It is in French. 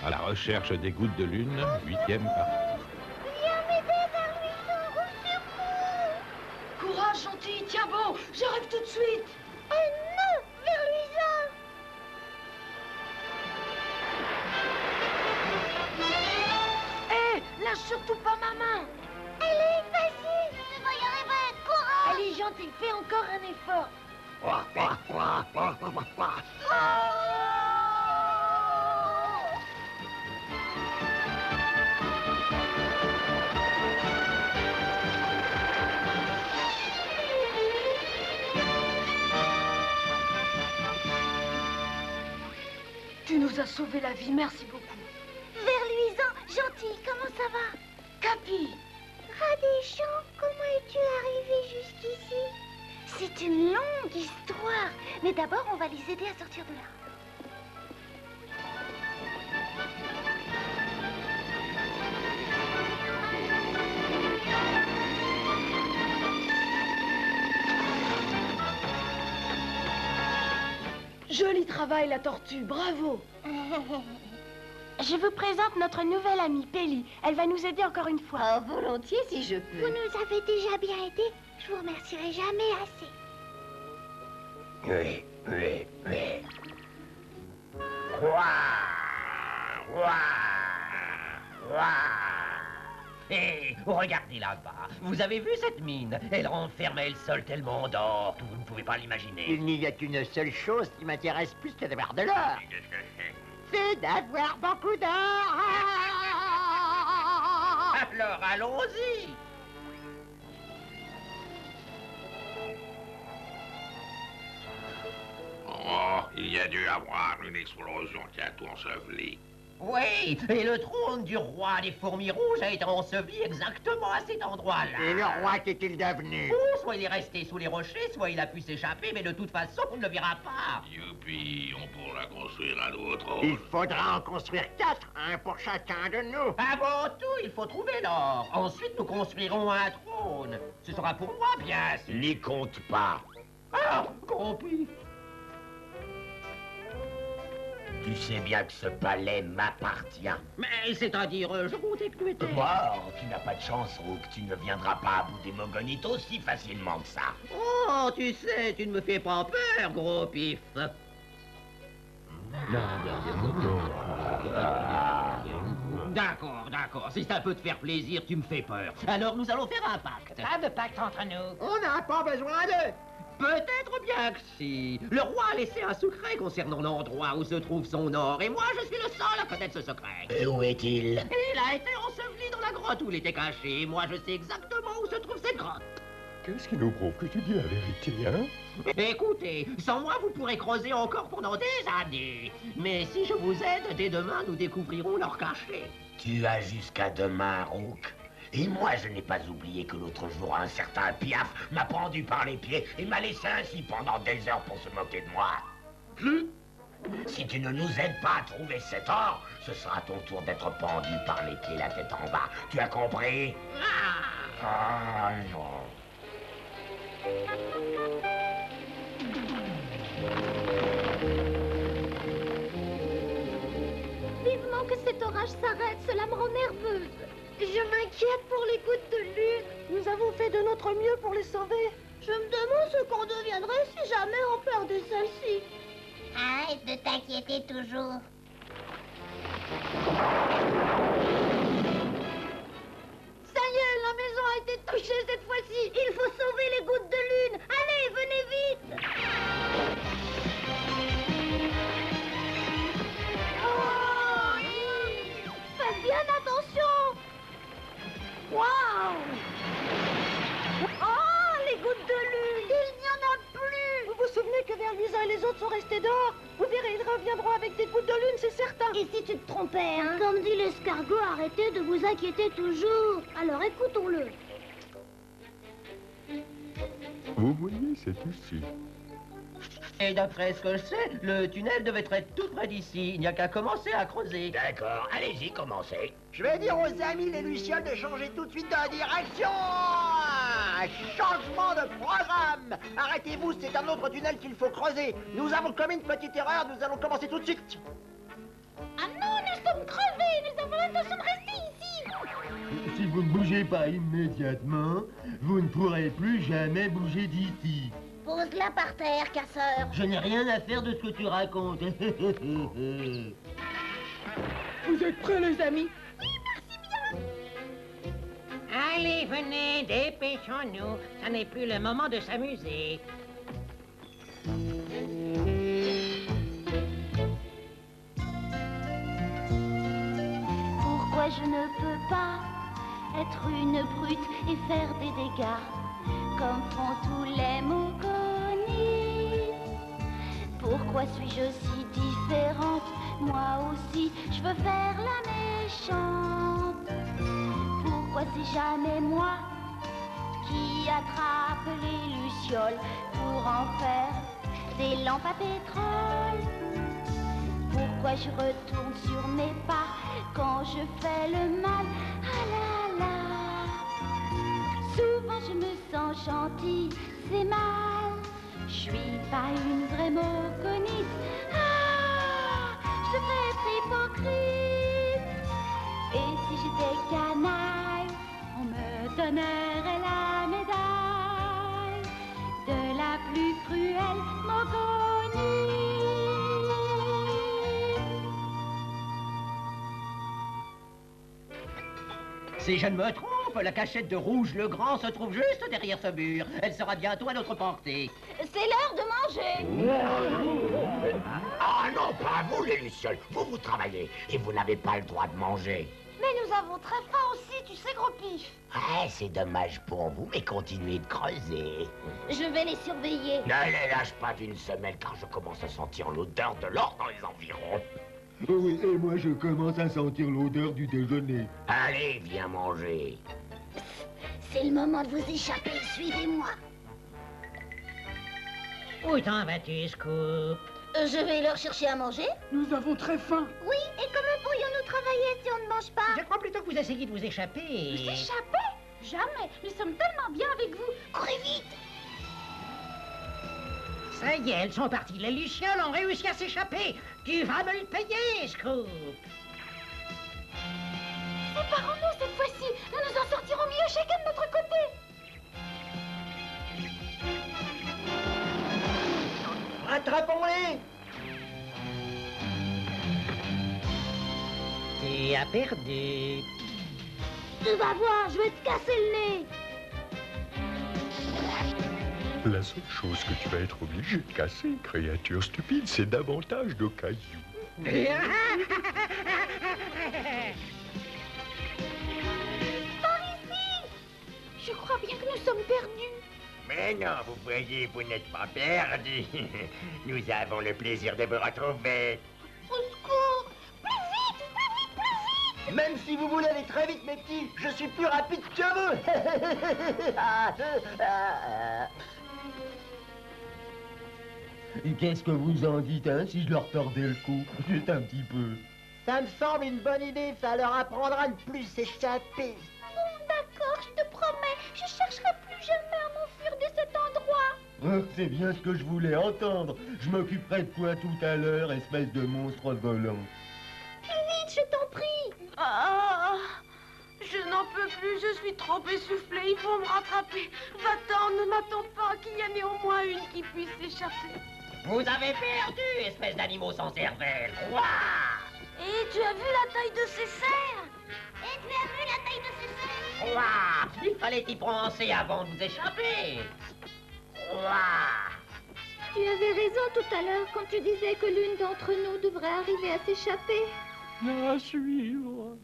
À la recherche des gouttes de lune, 8e partie. Viens m'aider, Verluisant, au secours! Courage, gentil, tiens bon, j'arrive tout de suite. Oh non, Verluisant! Hé, lâche surtout pas ma main. Allez, vas-y! Tu vas y arriver, courage! Allez, gentil, fais encore un effort. Tu nous as sauvé la vie, merci beaucoup. Verluisant, gentil, comment ça va? Capi, Radéchant, comment es-tu arrivé jusqu'ici? C'est une longue histoire, mais d'abord on va les aider à sortir de là. joli travail la tortue, bravo. Je vous présente notre nouvelle amie, Pelly. Elle va nous aider encore une fois. Oh, volontiers si je peux. Vous nous avez déjà bien aidés, je vous remercierai jamais assez. Oui, oui, oui. Hé, regardez là-bas. Vous avez vu cette mine? Elle renfermait le sol tellement d'or que vous ne pouvez pas l'imaginer. Il n'y a qu'une seule chose qui m'intéresse plus que d'avoir de l'or. C'est d'avoir beaucoup d'or. Alors, allons-y. Oh, il y a dû avoir une explosion qui a tout enseveli. Oui, et le trône du roi des fourmis rouges a été enseveli exactement à cet endroit-là. Et le roi qu'est-il devenu? Oh, soit il est resté sous les rochers, soit il a pu s'échapper, mais de toute façon, on ne le verra pas. Youpi, on pourra construire un nouveau trône. Il faudra en construire 4, un pour chacun de nous. Avant tout, il faut trouver l'or. Ensuite, nous construirons un trône. Ce sera pour moi, bien sûr. N'y compte pas. Ah, compris. Tu sais bien que ce palais m'appartient. Mais c'est-à-dire, je comptais que tu étais... Mort, tu n'as pas de chance, Rook. Tu ne viendras pas à bout des Mogonites aussi facilement que ça. Oh, tu sais, tu ne me fais pas peur, gros pif. D'accord, d'accord. Si c'est un peu de faire plaisir, tu me fais peur. Alors nous allons faire un pacte. Pas de pacte entre nous. On n'a pas besoin d'eux. Peut-être bien que si. Le roi a laissé un secret concernant l'endroit où se trouve son or, et moi je suis le seul à connaître ce secret. Et où est-il? Il a été enseveli dans la grotte où il était caché, et moi je sais exactement où se trouve cette grotte. Qu'est-ce qui nous prouve que tu dis la vérité, hein? Écoutez, sans moi vous pourrez creuser encore pendant des années. Mais si je vous aide, dès demain nous découvrirons leur cachet. Tu as jusqu'à demain, Rook. Et moi, je n'ai pas oublié que l'autre jour, un certain Piaf m'a pendu par les pieds et m'a laissé ainsi pendant des heures pour se moquer de moi. Si tu ne nous aides pas à trouver cet or, ce sera ton tour d'être pendu par les pieds, la tête en bas. Tu as compris? Ah non. Vivement que cet orage s'arrête, cela me rend nerveuse. Je m'inquiète pour les gouttes de lune. nous avons fait de notre mieux pour les sauver. Je me demande ce qu'on deviendrait si jamais on perdait celle-ci. Arrête de t'inquiéter toujours. Ça y est, la maison a été touchée cette fois-ci. Il faut sauver les gouttes de lune. Allez, venez vite. Oh, faites bien attention. Waouh! Oh, les gouttes de lune! Il n'y en a plus! Vous vous souvenez que Verluisant et les autres sont restés dehors? Vous verrez, ils reviendront avec des gouttes de lune, c'est certain. Et si tu te trompais, hein? Comme dit l'escargot, arrêtez de vous inquiéter toujours. Alors écoutons-le. Vous voyez, c'est ici. Et d'après ce que je sais, le tunnel devait être tout près d'ici. Il n'y a qu'à commencer à creuser. D'accord, allez-y, commencez. Je vais dire aux amis les Lucioles de changer tout de suite de direction. Un changement de programme. Arrêtez-vous, c'est un autre tunnel qu'il faut creuser. Nous avons commis une petite erreur, nous allons commencer tout de suite. Ah non, nous sommes crevés! bougez pas immédiatement, vous ne pourrez plus jamais bouger d'ici. Pose-la par terre, casseur. Je n'ai rien à faire de ce que tu racontes. Vous êtes prêts, les amis? Allez, venez, dépêchons-nous. Ça n'est plus le moment de s'amuser. Pourquoi je ne peux pas être une brute et faire des dégâts comme font tous les Mongolites? Pourquoi suis-je si différente? Moi aussi, je veux faire la méchante. Pourquoi c'est jamais moi qui attrape les lucioles pour en faire des lampes à pétrole? Pourquoi je retourne sur mes pas quand je fais le mal? Ah là là. Souvent je me sens gentille, c'est mal. Je suis pas une vraie moconite. Ah, je devrais être hypocrite. Et si j'étais canaille, on me donnerait la médaille de la plus cruelle moconite. Si je ne me trompe, la cachette de Rouge le Grand se trouve juste derrière ce mur. Elle sera bientôt à notre portée. C'est l'heure de manger. Ah non, pas vous, les lucioles. Vous travaillez et vous n'avez pas le droit de manger. Mais nous avons très faim aussi, tu sais, gros pif. Ah, c'est dommage pour vous, mais continuez de creuser. Je vais les surveiller. Ne les lâche pas d'une semelle, car je commence à sentir l'odeur de l'or dans les environs. Oh oui, et moi je commence à sentir l'odeur du déjeuner. Allez, viens manger. C'est le moment de vous échapper, suivez-moi. Où t'en vas-tu, Scoop? Je vais leur chercher à manger. Nous avons très faim. Oui, et comment pourrions-nous travailler si on ne mange pas? Je crois plutôt que vous essayez de vous échapper. S'échapper? Jamais. Nous sommes tellement bien avec vous. Courez vite. Ça y est, elles sont parties. Les lucioles ont réussi à s'échapper. Tu vas me le payer, Scoop. Séparons-nous cette fois-ci. Nous nous en sortirons mieux chacun de notre côté. Attrapons-les! Tu as perdu. Tu vas voir, je vais te casser le nez. La seule chose que tu vas être obligé de casser, créature stupide, c'est davantage de cailloux. Je crois bien que nous sommes perdus. Mais non, vous voyez, vous n'êtes pas perdus. Nous avons le plaisir de vous retrouver. Au secours! Plus vite, plus vite, plus vite! Même si vous voulez aller très vite, mes petits, je suis plus rapide que vous. Qu'est-ce que vous en dites, hein, si je leur tordais le cou? Juste un petit peu. Ça me semble une bonne idée, ça leur apprendra à ne plus s'échapper. Bon, d'accord, je te promets, je chercherai plus jamais à m'enfuir de cet endroit. Oh, c'est bien ce que je voulais entendre. Je m'occuperai de toi tout à l'heure, espèce de monstre volant. Plus vite, je t'en prie. Ah, je n'en peux plus, je suis trop essoufflée, il faut me rattraper. Va-t'en, ne m'attends pas qu'il y en ait au moins une qui puisse s'échapper. Vous avez perdu, espèce d'animaux sans cervelle. Ouah! Et tu as vu la taille de ces cerfs? Et tu as vu la taille de ces cerfs? Ouah! Il fallait y penser avant de vous échapper. Ouah! Tu avais raison tout à l'heure quand tu disais que l'une d'entre nous devrait arriver à s'échapper. À suivre.